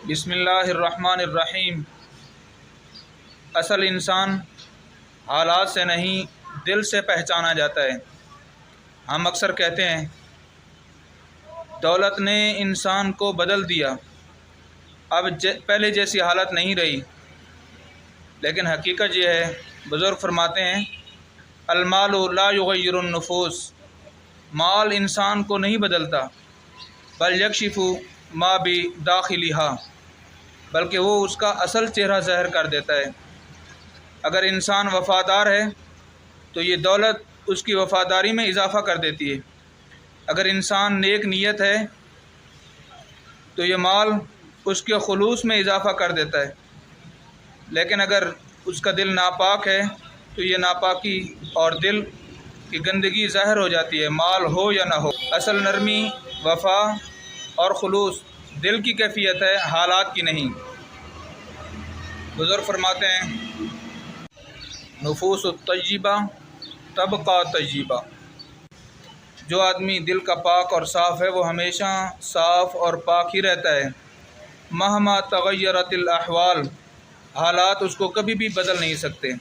بسم اللہ الرحمن الرحیم۔ اصل انسان حالات سے نہیں دل سے پہچانا جاتا ہے۔ ہم اکثر کہتے ہیں دولت نے انسان کو بدل دیا، اب پہلے جیسی حالت نہیں رہی، لیکن حقیقت یہ ہے، بزرگ فرماتے ہیں المال لا یغیر النفوس، مال انسان کو نہیں بدلتا، بل یکشف ما بداخلھا، بلکہ وہ اس کا اصل چہرہ ظاہر کر دیتا ہے۔ اگر انسان وفادار ہے تو یہ دولت اس کی وفاداری میں اضافہ کر دیتی ہے، اگر انسان نیک نیت ہے تو یہ مال اس کے خلوص میں اضافہ کر دیتا ہے، لیکن اگر اس کا دل ناپاک ہے تو یہ ناپاکی اور دل کی گندگی ظاہر ہو جاتی ہے، مال ہو یا نہ ہو۔ اصل نرمی، وفا اور خلوص دل کی کیفیت ہے، حالات کی نہیں۔ بزرگ فرماتے ہیں نفوس الطیبہ تبقی طیبہ، جو آدمی دل کا پاک اور صاف ہے وہ ہمیشہ صاف اور پاک ہی رہتا ہے، مہما تغیرت الاحوال، حالات اس کو کبھی بھی بدل نہیں سکتے۔